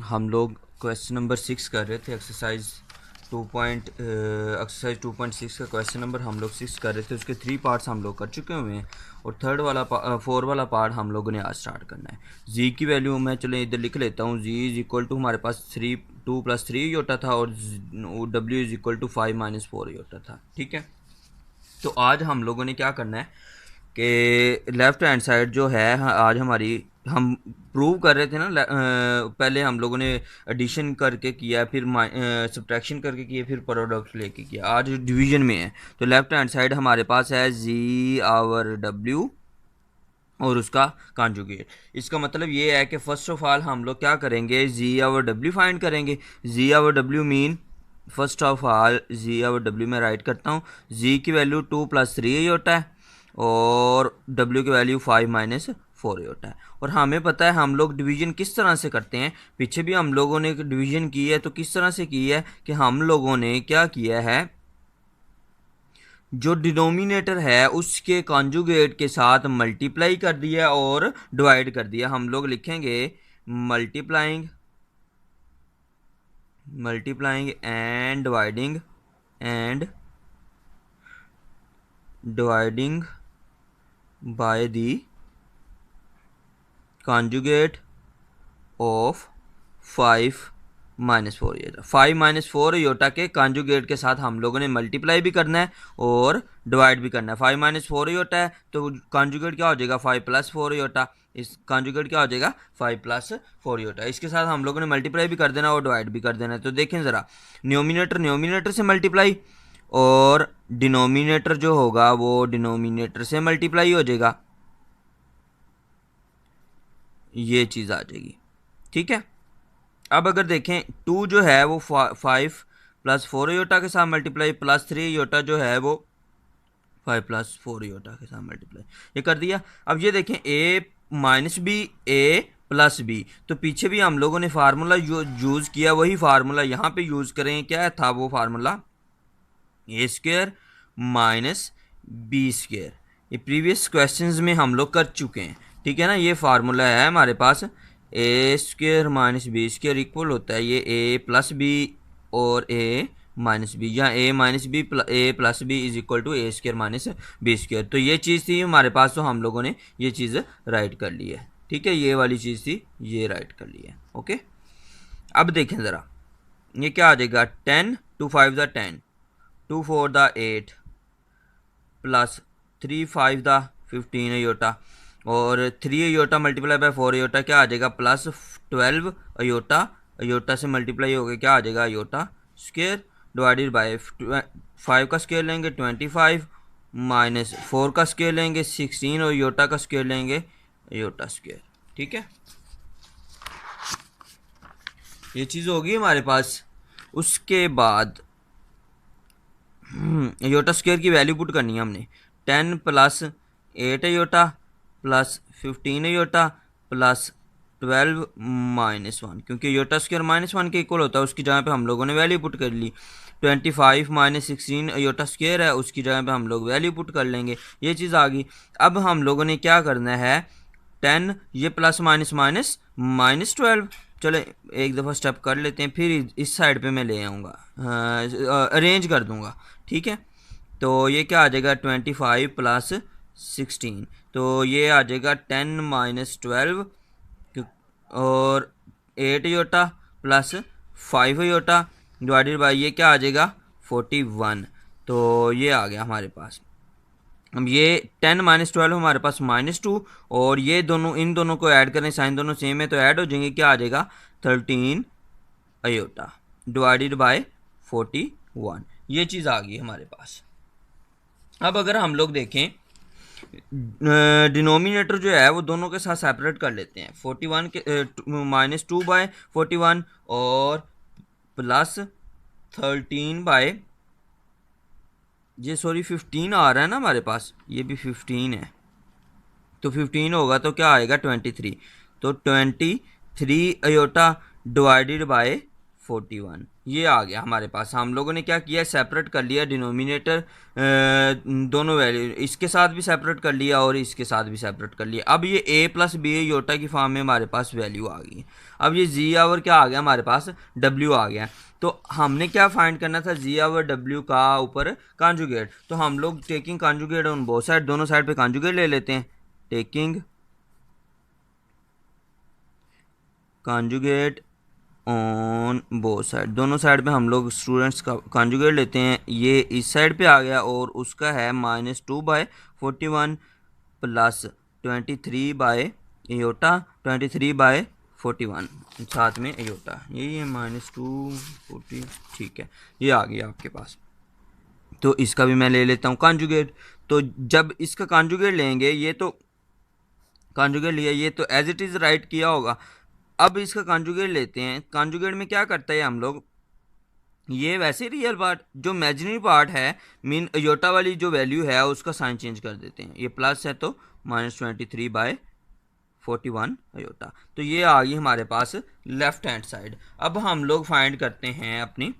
हम लोग question number 6 कर रहे थे। एक्सरसाइज 2.6 का क्वेश्चन नंबर हम लोग 6 कर रहे थे। उसके 3 पार्ट्स हम लोग कर चुके हुए हैं और 4 वाला पार्ट हम लोगों ने आज स्टार्ट करना है। जी की वैल्यू मैं चलो इधर लिख लेता हूँ। जी इज़ इक्वल टू हमारे पास 2 + 3 योटा था और W is equal to 5 - 4 iota था। ठीक है, तो आज हम लोगों ने क्या करना है कि लेफ़्ट हैंड साइड जो है आज हमारी हम प्रूव कर रहे थे ना। पहले हम लोगों ने एडिशन करके किया, फिर सब्ट्रैक्शन करके किया, फिर प्रोडक्ट लेके किया। आज डिवीजन में है, तो लेफ़्ट हैंड साइड हमारे पास है जी आवर डब्ल्यू और उसका कॉन्जुगेट। इसका मतलब ये है कि फ़र्स्ट ऑफ ऑल हम लोग क्या करेंगे, जी आवर डब्ल्यू फाइंड करेंगे। G over W mean first of all G over W में राइट करता हूँ। जी की वैल्यू 2 + 3 होता है और डब्ल्यू की वैल्यू 5 - 4 होता है। और हमें पता है हम लोग डिवीजन किस तरह से करते हैं। पीछे भी हम लोगों ने डिवीजन की है, तो किस तरह से की है कि हम लोगों ने क्या किया है, जो डिनोमिनेटर है उसके कॉन्जुगेट के साथ मल्टीप्लाई कर दिया और डिवाइड कर दिया। हम लोग लिखेंगे multiplying multiplying and dividing by the conjugate of 5 - 4 iota. 5 - 4 iota के कॉन्जुगेट के साथ हम लोगों ने मल्टीप्लाई भी करना है और डिवाइड भी करना है। 5 - 4 योटा है तो कॉन्जुगेट क्या हो जाएगा, 5 + 4 योटा। इस कॉन्जुगेट क्या हो जाएगा, 5 + 4 योटा। इसके साथ हम लोगों ने मल्टीप्लाई भी कर देना और डिवाइड भी कर देना है। तो देखें ज़रा, न्यूमिनेटर से मल्टीप्लाई और डिनोमिनेटर जो होगा वो डिनोमिनेटर से मल्टीप्लाई हो जाएगा। ये चीज़ आ जाएगी। ठीक है, अब अगर देखें 2 जो है वो 5 + 4 योटा के साथ मल्टीप्लाई, प्लस 3 योटा जो है वो 5 + 4 योटा के साथ मल्टीप्लाई, ये कर दिया। अब ये देखें a - b a + b, तो पीछे भी हम लोगों ने फार्मूला यूज़ किया, वही फार्मूला यहाँ पे यूज़ करें। क्या था वो फार्मूला, a² - b²। ये प्रीवियस क्वेश्चंस में हम लोग कर चुके हैं। ठीक है ना, ये फार्मूला है हमारे पास, a² - b² इक्वल होता है ये a + b और a - b, या a + b is equal to a² - b²। तो ये चीज़ थी हमारे पास, तो हम लोगों ने ये चीज़ राइट कर ली है। ठीक है, ये वाली चीज़ थी, ये राइट कर ली है। ओके, अब देखें ज़रा, ये क्या आ जाएगा, 10 2 5 = 10, 2 4 = 8 प्लस 3 5 = 15 अयोटा, और 3 अयोटा मल्टीप्लाई बाय 4 अयोटा क्या आ जाएगा, प्लस 12 अयोटा। अयोटा से मल्टीप्लाई हो गया, क्या आ जाएगा, अयोटा स्क्वायर डिवाइडेड बाय 5 का स्क्वायर लेंगे 25 माइनस 4 का स्क्वायर लेंगे 16 और अयोटा का स्क्वायर लेंगे अयोटा स्क्वायर। ठीक है, ये चीज़ होगी हमारे पास। उसके बाद योटा स्क्वायर की वैल्यू पुट करनी है हमने। 10 + 8 योटा प्लस 15 योटा प्लस 12 - 1, क्योंकि योटा स्क्वायर -1 के इक्वल होता है, उसकी जगह पे हम लोगों ने वैल्यू पुट कर ली। 25 - 16 योटा स्क्वायर है, उसकी जगह पे हम लोग वैल्यू पुट कर लेंगे। ये चीज़ आ गई। अब हम लोगों ने क्या करना है, 10 ये प्लस माइनस माइनस -12। चलो एक दफ़ा स्टेप कर लेते हैं, फिर इस साइड पे मैं ले आऊँगा, अरेंज कर दूँगा। ठीक है, तो ये क्या आ जाएगा, 25 + 16, तो ये आ जाएगा 10 - 12 और 8 iota plus 5 iota divided by ये क्या आ जाएगा, 41। तो ये आ गया हमारे पास। अब ये 10 - 12 हमारे पास -2, और ये दोनों, इन दोनों को ऐड करें, साइन दोनों सेम है तो ऐड हो जाएंगे, क्या आ जाएगा, 13 अयोटा डिवाइडेड बाय 41। ये चीज़ आ गई हमारे पास। अब अगर हम लोग देखें, डिनोमिनेटर जो है वो दोनों के साथ सेपरेट कर लेते हैं। 41 के -2/41 और प्लस 13 ये सॉरी 15 आ रहा है ना हमारे पास, ये भी 15 है, तो 15 होगा तो क्या आएगा, 23। तो 23 अयोटा डिवाइडेड बाय 41 ये आ गया हमारे पास। हम लोगों ने क्या किया, सेपरेट कर लिया डिनोमिनेटर, दोनों वैल्यू इसके साथ भी सेपरेट कर लिया और इसके साथ भी सेपरेट कर लिया। अब ये a प्लस बी योटा की फॉर्म में हमारे पास वैल्यू आ गई। अब ये जी आवर क्या आ गया हमारे पास, w आ गया। तो हमने क्या फाइंड करना था, जी आवर w का ऊपर कॉन्जुगेट। तो हम लोग taking conjugate on both side, दोनों साइड पे कॉन्जुगेट ले लेते हैं। Taking conjugate on both side, दोनों साइड पे हम लोग स्टूडेंट्स का कॉन्जुगेट लेते हैं। ये इस साइड पे आ गया और उसका है -2/41 प्लस 23 बाय एयोटा, 23 बाय 41 साथ में एयोटा, यही है -240। ठीक है, ये आ गया आपके पास। तो इसका भी मैं ले लेता हूँ कॉन्जुगेट। तो जब इसका कॉन्जुगेट लेंगे, ये तो कॉन्जुगेट लिया, ये तो एज इट इज़ राइट किया होगा। अब इसका कॉन्जुगेट लेते हैं। कॉन्जुगेट में क्या करता है हम लोग, ये वैसे रियल पार्ट, जो इमेजिनरी पार्ट है मीन योटा वाली जो वैल्यू है उसका साइन चेंज कर देते हैं। ये प्लस है तो -23/41 अयोटा। तो ये आ गई हमारे पास लेफ्ट हैंड साइड। अब हम लोग फाइंड करते हैं अपनी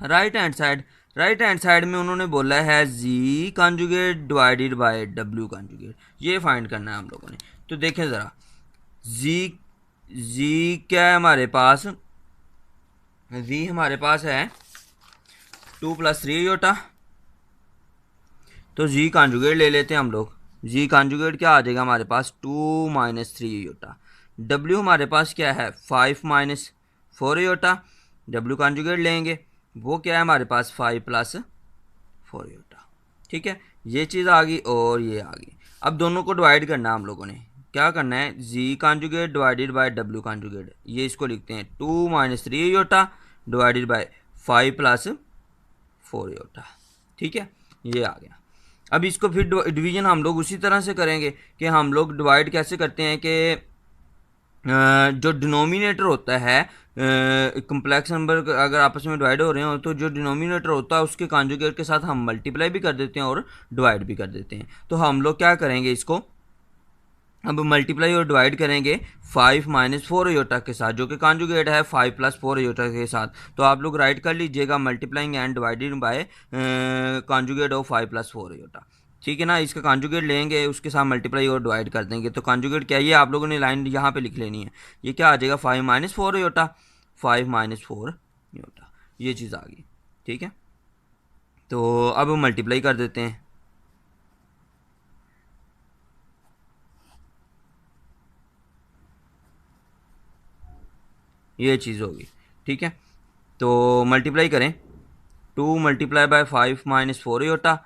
right hand side. Right hand side में उन्होंने बोला है G conjugate divided by w conjugate, ये फाइंड करना है हम लोगों ने। तो देखें ज़रा, जी क्या है हमारे पास, जी हमारे पास है 2 + 3 योटा। तो जी कॉन्जुगेट ले लेते हैं हम लोग। जी कॉन्जुगेट क्या आ जाएगा हमारे पास, 2 - 3 योटा। w हमारे पास क्या है, 5 - 4 योटा। w कॉन्जुगेट लेंगे, वो क्या है हमारे पास, 5 + 4 योटा। ठीक है, ये चीज़ आ गई और ये आ गई। अब दोनों को डिवाइड करना है हम लोगों ने। क्या करना है, G conjugate divided by w conjugate, ये इसको लिखते हैं 2 - 3 योटा डिवाइडेड बाय 5 + 4 योटा। ठीक है, ये आ गया। अब इसको फिर डिवीजन हम लोग उसी तरह से करेंगे कि हम लोग डिवाइड कैसे करते हैं कि जो डिनोमिनेटर होता है, कम्प्लेक्स नंबर अगर आपस में डिवाइड हो रहे हो तो जो डिनोमिनेटर होता है उसके कॉन्जुगेट के साथ हम मल्टीप्लाई भी कर देते हैं और डिवाइड भी कर देते हैं। तो हम लोग क्या करेंगे, इसको अब मल्टीप्लाई और डिवाइड करेंगे 5 - 4 योटा के साथ, जो कि कॉन्जुगेट है 5 + 4 योटा के साथ। तो आप लोग राइट कर लीजिएगा multiplying and divided by conjugate of 5 + 4 iota. ठीक है ना, इसका कॉन्जुगेट लेंगे, उसके साथ मल्टीप्लाई और डिवाइड कर देंगे। तो कॉन्जुगेट क्या है, ये आप लोगों ने लाइन यहाँ पे लिख लेनी है। ये क्या आ जाएगा, 5 - 4 योटा, 5 - 4 योटा, ये चीज़ आ गई। ठीक है, तो अब मल्टीप्लाई कर देते हैं। ये चीज़ होगी। ठीक है, तो मल्टीप्लाई करें, 2 × 5 - 4 iota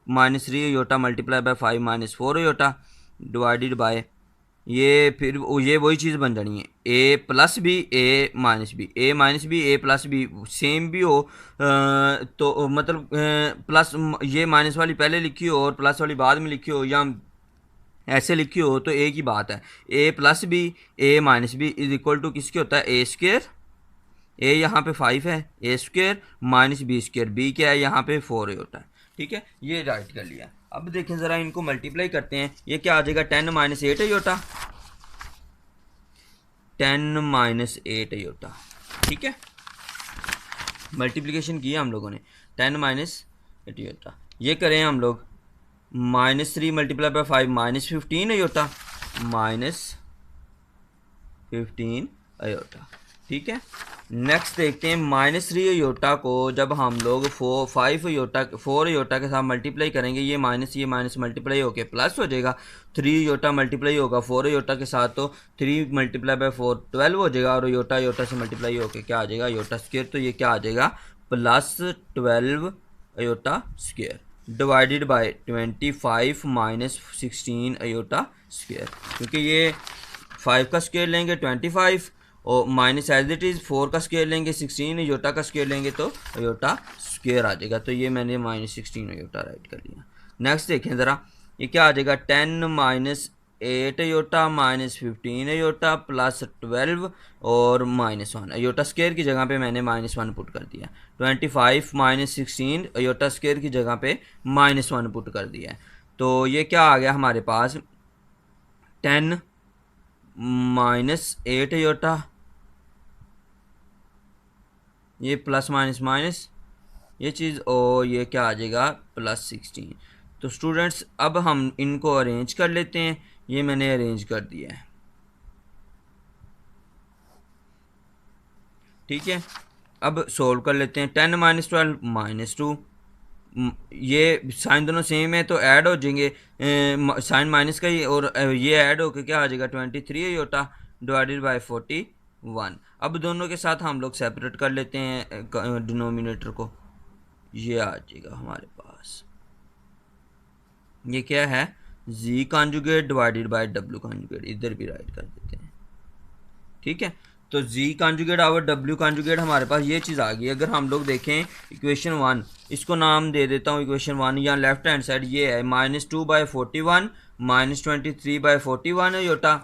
-3 iota multiply by 5 - 4 iota divided by, ये फिर ये वही चीज़ बन जानी है, a + b a - b, a - b a + b same भी हो, तो मतलब प्लस ये माइनस वाली पहले लिखी हो और प्लस वाली बाद में लिखी हो या ऐसे लिखी हो तो एक ही बात है। a + b a - b is equal to किसके होता है, a²। a यहाँ पे 5 है, a² - b², b क्या है यहाँ पे 4 होता है। ठीक है, ये राइट कर लिया। अब देखें ज़रा, इनको मल्टीप्लाई करते हैं। ये क्या आ जाएगा, 10 - 8 योटा, 10 - 8 योटा। ठीक है, मल्टीप्लिकेशन किया हम लोगों ने, 10 - 8 योटा। ये करें हम लोग, -3 × 5 -15 अयोटा, -15 अयोटा। ठीक है, नेक्स्ट देखते हैं, -3 अयोटा को जब हम लोग 4 अयोटा के साथ मल्टीप्लाई करेंगे, ये माइनस मल्टीप्लाई होके प्लस हो जाएगा। 3 अयोटा मल्टीप्लाई होगा 4 अयोटा के साथ, तो 3 × 4 12 हो जाएगा, और अयोटा से मल्टीप्लाई होके क्या आ जाएगा, अयोटा²। तो ये क्या आ जाएगा, +12 अयोटा² डिवाइडेड बाय 25 - 16 अयोटा², क्योंकि ये 5 का स्क्वायर लेंगे 25 और माइनस एज इट इज़ 4 का स्क्वायर लेंगे 16, अयोटा का स्क्वायर लेंगे तो अयोटा² आ जाएगा। तो ये मैंने -16 अयोटा राइट कर लिया। नेक्स्ट देखें ज़रा, ये क्या आ जाएगा, 10 - 8 अयोटा -15 अयोटा +12 और -1 अयोटा² की जगह पे मैंने -1 पुट कर दिया। 25 - 16 अयोटा² की जगह पे -1 पुट कर दिया है। तो ये क्या आ गया हमारे पास, 10 - 8 अयोटा ये प्लस माइनस माइनस ये चीज़, और ये क्या आ जाएगा +16। तो स्टूडेंट्स अब हम इनको अरेंज कर लेते हैं। ये मैंने अरेंज कर दिया है, ठीक है। अब सोल्व कर लेते हैं। 10 - 12 -2, ये साइन दोनों सेम है तो ऐड हो जाएंगे, साइन माइनस का ही, और ये ऐड होकर क्या आ जाएगा 23 योटा डिवाइडेड बाय 41। अब दोनों के साथ हम लोग सेपरेट कर लेते हैं डिनोमिनेटर को। ये आ जाएगा हमारे पास, ये क्या है G conjugate divided by W conjugate, इधर भी राइट कर देते हैं, ठीक है। तो जी कॉन्जुगेट और डब्ल्यू कॉन्जुगेट हमारे पास ये चीज़ आ गई। अगर हम लोग देखें इक्वेशन 1, इसको नाम दे देता हूँ इक्वेशन 1, या लेफ्ट हैंड साइड ये है -2/41 -23/41 है योटा।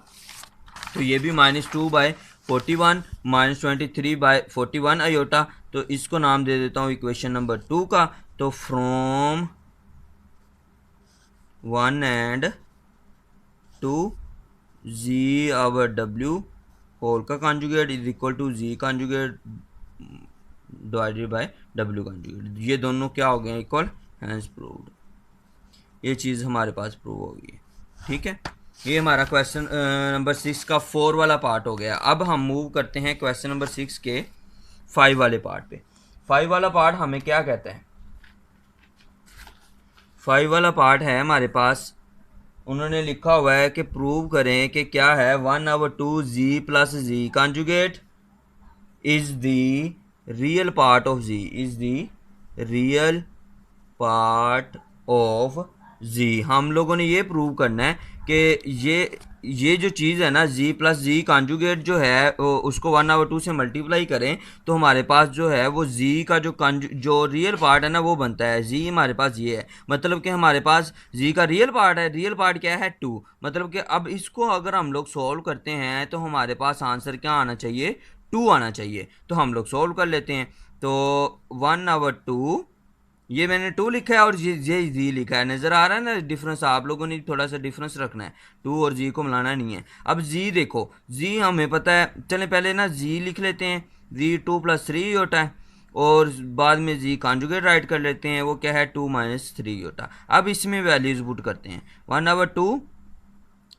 तो ये भी -2/41 -23/41 अयोटा। तो इसको नाम दे देता हूँ इक्वेशन नंबर 2 का। तो from 1 and 2 G over W whole का conjugate is equal to G conjugate divided by W conjugate. ये दोनों क्या हो गए इक्वल, हैंस प्रूव्ड। ये चीज़ हमारे पास प्रूव हो गई है, ठीक है। ये हमारा क्वेश्चन नंबर 6 का 4 वाला पार्ट हो गया। अब हम मूव करते हैं क्वेश्चन नंबर 6 के 5 वाले पार्ट पे। 5 वाला पार्ट हमें क्या कहता है, 5 वाला पार्ट है हमारे पास, उन्होंने लिखा हुआ है कि प्रूव करें कि क्या है 1/2 G plus G conjugate is the real part of G, is the real part of G. हम लोगों ने ये प्रूव करना है कि ये जो चीज़ है ना जी प्लस जी कॉन्जुगेट जो है उसको 1/2 से मल्टीप्लाई करें तो हमारे पास जो है वो जी का जो रियल पार्ट है ना वो बनता है। जी हमारे पास ये है, मतलब कि हमारे पास जी का रियल पार्ट है। रियल पार्ट क्या है 2, मतलब कि अब इसको अगर हम लोग सोल्व करते हैं तो हमारे पास आंसर क्या आना चाहिए, 2 आना चाहिए। तो हम लोग सोल्व कर लेते हैं। तो 1/2, ये मैंने 2 लिखा है और ये जी लिखा है, नज़र आ रहा है ना डिफरेंस। आप लोगों ने थोड़ा सा डिफरेंस रखना है, 2 और जी को मिलाना नहीं है। अब जी देखो, जी हमें पता है, चलें पहले ना जी लिख लेते हैं। जी 2 + 3 होता है, और बाद में जी कॉन्जुगेट राइट कर लेते हैं, वो क्या है 2 - 3 होता। अब इसमें वैल्यूज पुट करते हैं। 1/2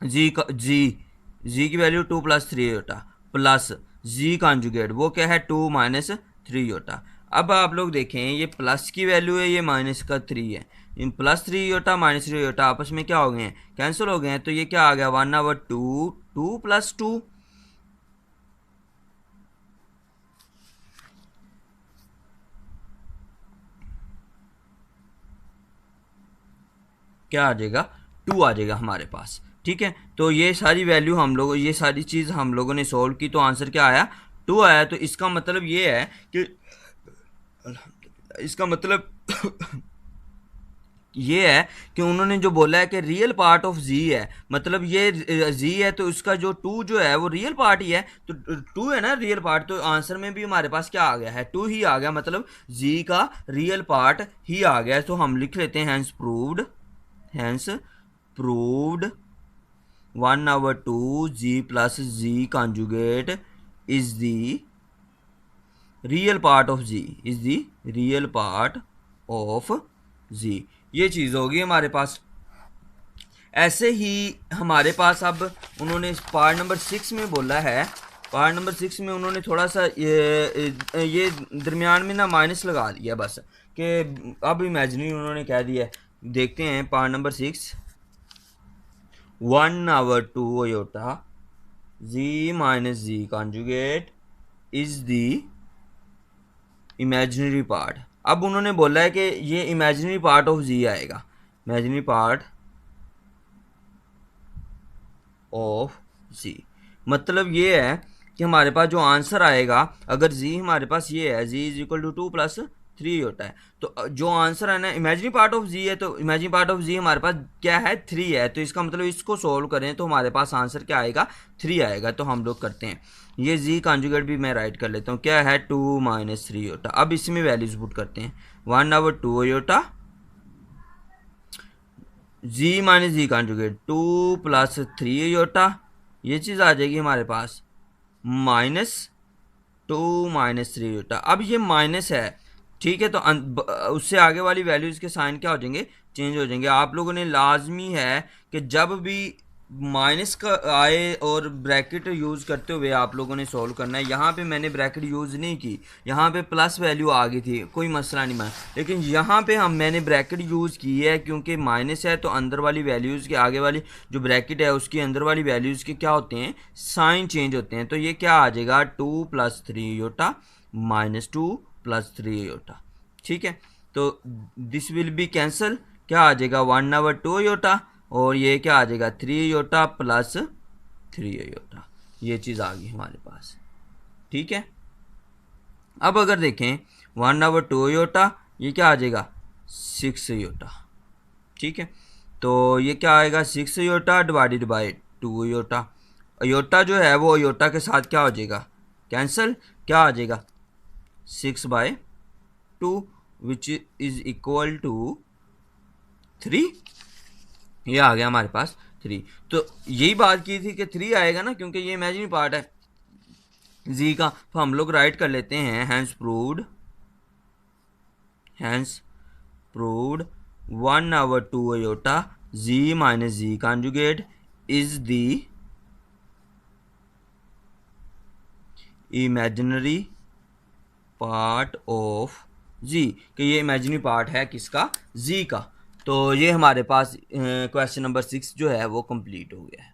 जी की वैल्यू 2 + 3 होता, प्लस जी कॉन्जुगेट वो क्या है 2 - 3 होता। अब आप लोग देखें ये प्लस की वैल्यू है, ये माइनस का 3 है। इन +3 योटा -3 योटा आपस में क्या हो गए हैं, कैंसिल हो गए हैं। तो ये क्या आ गया 1/2 2 + 2, क्या आ जाएगा 2 आ जाएगा हमारे पास, ठीक है। तो ये सारी वैल्यू हम लोग, ये सारी चीज़ हम लोगों ने सोल्व की तो आंसर क्या आया 2 आया। तो इसका मतलब ये है कि इसका मतलब ये है कि उन्होंने जो बोला है कि रियल पार्ट ऑफ जी है, मतलब ये जी है तो उसका जो 2 जो है वो रियल पार्ट ही है। तो 2 है ना रियल पार्ट, तो आंसर में भी हमारे पास क्या आ गया है 2 ही आ गया, मतलब जी का रियल पार्ट ही आ गया। तो हम लिख लेते हैं hence proved 1/2 G plus G conjugate is the real part of G, is the real part of G. ये चीज़ होगी हमारे पास। ऐसे ही हमारे पास अब उन्होंने पार्ट नंबर 6 में बोला है, पार्ट नंबर 6 में उन्होंने थोड़ा सा ये दरमियान में ना माइनस लगा दिया बस, कि अब इमेजिनरी उन्होंने कह दिया। देखते हैं part number 6, 1/2 iota z minus z conjugate is the imaginary part. अब उन्होंने बोला है कि ये इमेजिनरी पार्ट ऑफ जी आएगा, इमेजिनरी पार्ट ऑफ जी। मतलब ये है कि हमारे पास जो आंसर आएगा, अगर जी हमारे पास ये है जी इज इक्वल टू 2 + 3 होता है, तो जो आंसर है ना इमेजिनरी पार्ट ऑफ जी है, तो इमेजिनरी पार्ट ऑफ जी हमारे पास क्या है 3 है। तो इसका मतलब इसको सोल्व करें तो हमारे पास आंसर क्या आएगा 3 आएगा। तो हम लोग करते हैं, ये जी कॉन्जुगेट भी मैं राइट कर लेता हूँ, क्या है 2 - 3 योटा। अब इसमें वैल्यूज पुट करते हैं 1/2 iota z minus z conjugate 2 + 3 Yotta, ये चीज़ आ जाएगी हमारे पास, माइनस 2 माइनस 3 योटा। अब ये माइनस है, ठीक है, तो उससे आगे वाली वैल्यूज़ के साइन क्या हो जाएंगे, चेंज हो जाएंगे। आप लोगों ने लाजमी है कि जब भी माइनस का आए और ब्रैकेट यूज़ करते हुए आप लोगों ने सॉल्व करना है। यहाँ पे मैंने ब्रैकेट यूज़ नहीं की, यहाँ पे प्लस वैल्यू आ गई थी, कोई मसला नहीं बना, लेकिन यहाँ पे मैंने ब्रैकेट यूज़ की है क्योंकि माइनस है, तो अंदर वाली वैल्यूज़ के आगे वाली जो ब्रैकेट है उसकी अंदर वाली वैल्यूज़ के क्या होते हैं, साइन चेंज होते हैं। तो ये क्या आ जाएगा, 2 + 3 योटा माइनस 2 + 3 योटा, ठीक है। तो दिस विल बी कैंसल, क्या आ जाएगा 1/2 योटा, और ये क्या आ जाएगा 3 योटा प्लस 3 योटा, ये चीज़ आ गई हमारे पास, ठीक है। अब अगर देखें 1/2 योटा, ये क्या आ जाएगा 6 योटा, ठीक है। तो ये क्या आएगा 6 iota divided by 2 iota. Iota जो है वो योटा के साथ क्या हो जाएगा, कैंसल, क्या आ जाएगा 6/2 विच इज इक्वल टू 3, ये आ गया हमारे पास 3। तो यही बात की थी कि 3 आएगा ना, क्योंकि ये इमेजिनरी पार्ट है जी का, तो हम लोग राइट कर लेते हैं hence proved 1/2 iota z minus z conjugate is the imaginary part of z, कि ये इमेजिनरी पार्ट है किसका, z का। तो ये हमारे पास क्वेश्चन नंबर 6 जो है वो कंप्लीट हो गया है।